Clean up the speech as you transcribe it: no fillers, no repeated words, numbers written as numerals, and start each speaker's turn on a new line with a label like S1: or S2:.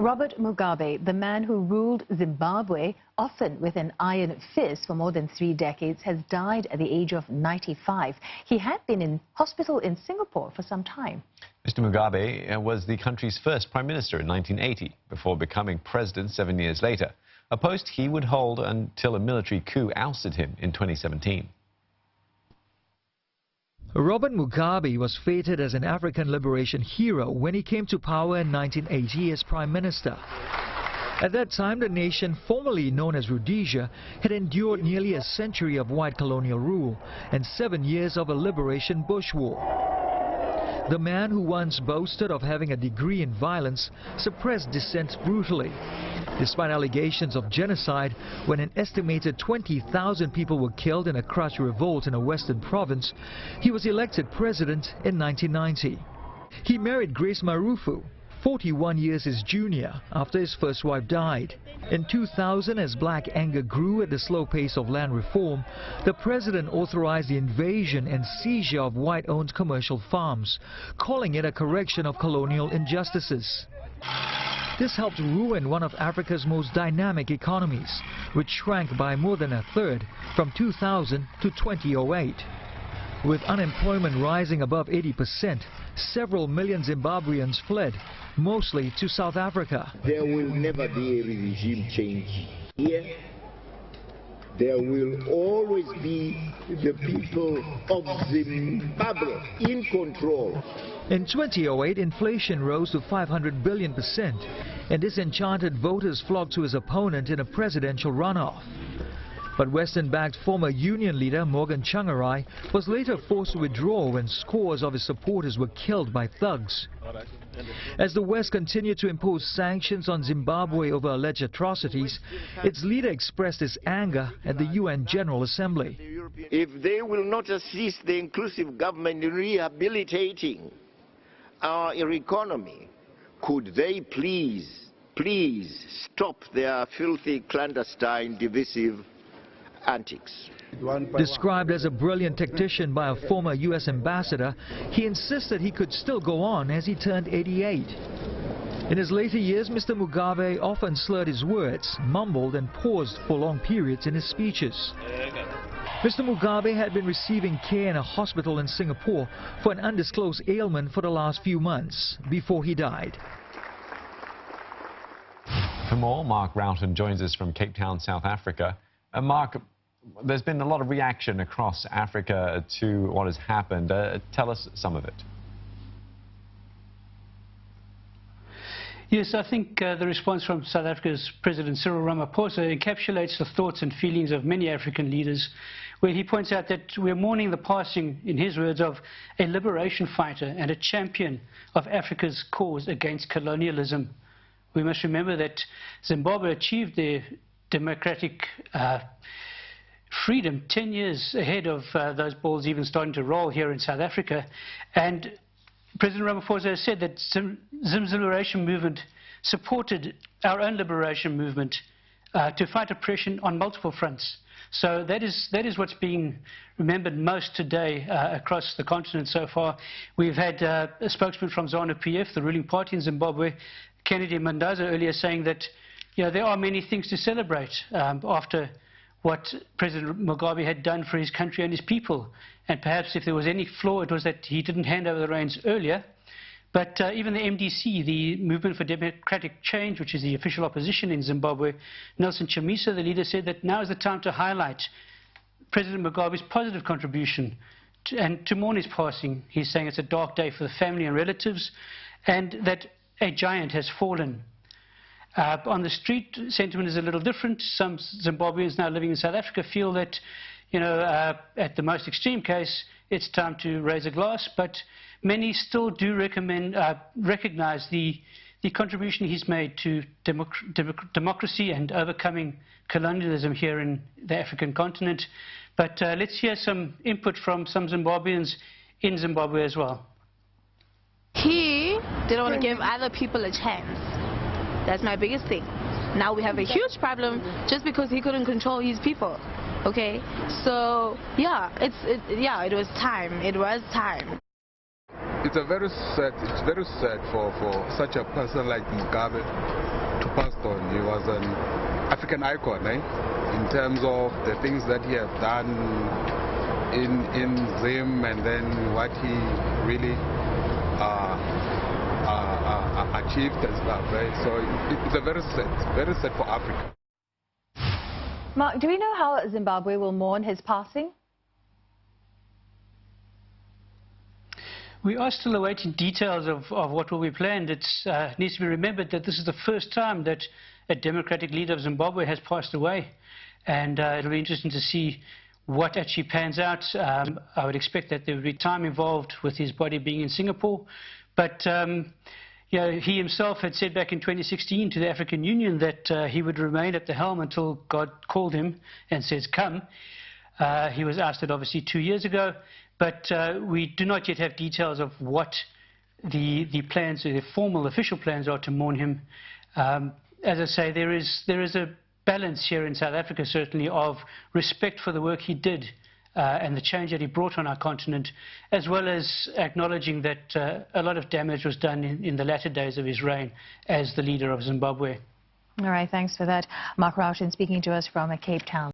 S1: Robert Mugabe, the man who ruled Zimbabwe, often with an iron fist for more than 3 decades, has died at the age of 95. He had been in hospital in Singapore for some time.
S2: Mr. Mugabe was the country's first prime minister in 1980, before becoming president 7 years later, a post he would hold until a military coup ousted him in 2017.
S3: Robert Mugabe was feted as an African liberation hero when he came to power in 1980 as prime minister. At that time, the nation, formerly known as Rhodesia, had endured nearly a century of white colonial rule and 7 years of a liberation bush war. The man who once boasted of having a degree in violence suppressed dissent brutally. Despite allegations of genocide, when an estimated 20,000 people were killed in a crush revolt in a western province, he was elected president in 1990. He married Grace Marufu, 41 years his junior, after his first wife died. In 2000, as black anger grew at the slow pace of land reform, the president authorized the invasion and seizure of white-owned commercial farms, calling it a correction of colonial injustices. This helped ruin one of Africa's most dynamic economies, which shrank by more than a third from 2000 to 2008. With unemployment rising above 80%, several million Zimbabweans fled, mostly to South Africa.
S4: There will never be a regime change here. There will always be the people of Zimbabwe in control.
S3: In 2008, inflation rose to 500 billion%, and disenchanted voters flocked to his opponent in a presidential runoff. But Western-backed former union leader Morgan Tsvangirai was later forced to withdraw when scores of his supporters were killed by thugs. As the West continued to impose sanctions on Zimbabwe over alleged atrocities, its leader expressed his anger at the UN General Assembly.
S4: If they will not assist the inclusive government in rehabilitating our economy, could they please stop their filthy, clandestine, divisive antics?
S3: Described as a brilliant tactician by a former U.S. ambassador, he insisted he could still go on as he turned 88. In his later years, Mr. Mugabe often slurred his words, mumbled and paused for long periods in his speeches. Mr. Mugabe had been receiving care in a hospital in Singapore for an undisclosed ailment for the last few months before he died.
S2: For more, Mark Roughton joins us from Cape Town, South Africa. Mark, there's been a lot of reaction across Africa to what has happened. Tell us some of it.
S5: Yes, I think the response from South Africa's President Cyril Ramaphosa encapsulates the thoughts and feelings of many African leaders, where he points out that we're mourning the passing, in his words, of a liberation fighter and a champion of Africa's cause against colonialism. We must remember that Zimbabwe achieved their democratic freedom 10 years ahead of those balls even starting to roll here in South Africa. And President Ramaphosa has said that Zim's liberation movement supported our own liberation movement to fight oppression on multiple fronts. So that is what's being remembered most today across the continent so far. We've had a spokesman from ZANU-PF, the ruling party in Zimbabwe, Kennedy Mandaza, earlier saying that there are many things to celebrate after what President Mugabe had done for his country and his people. And perhaps if there was any flaw, it was that he didn't hand over the reins earlier. But even the MDC, the Movement for Democratic Change, which is the official opposition in Zimbabwe, Nelson Chamisa, the leader, said that now is the time to highlight President Mugabe's positive contribution and to mourn his passing. He's saying it's a dark day for the family and relatives, and that a giant has fallen. On the street, sentiment is a little different. Some Zimbabweans now living in South Africa feel that, at the most extreme case, it's time to raise a glass, but many still do recognize the contribution he's made to democracy and overcoming colonialism here in the African continent. But let's hear some input from some Zimbabweans in Zimbabwe as well.
S6: He didn't want to give other people a chance. That's my biggest thing. Now we have a huge problem just because he couldn't control his people. Okay, so yeah, it was time. It was time.
S7: it's very sad for such a person like Mugabe to pass on. He was an African icon, in terms of the things that he has done in Zim, and then what he really achieved and stuff, right? So it's a very sad for Africa.
S1: Mark, do we know how Zimbabwe will mourn his passing?
S5: We are still awaiting details of what will be planned. It needs to be remembered that this is the first time that a democratic leader of Zimbabwe has passed away. And it'll be interesting to see what actually pans out. I would expect that there would be time involved with his body being in Singapore. But you know, he himself had said back in 2016 to the African Union that he would remain at the helm until God called him and says, come. He was ousted obviously 2 years ago. But we do not yet have details of what the plans, the formal official plans are to mourn him. As I say, there is a balance here in South Africa, certainly, of respect for the work he did and the change that he brought on our continent, as well as acknowledging that a lot of damage was done in the latter days of his reign as the leader of Zimbabwe.
S1: All right, thanks for that. Mark Rauschen speaking to us from Cape Town.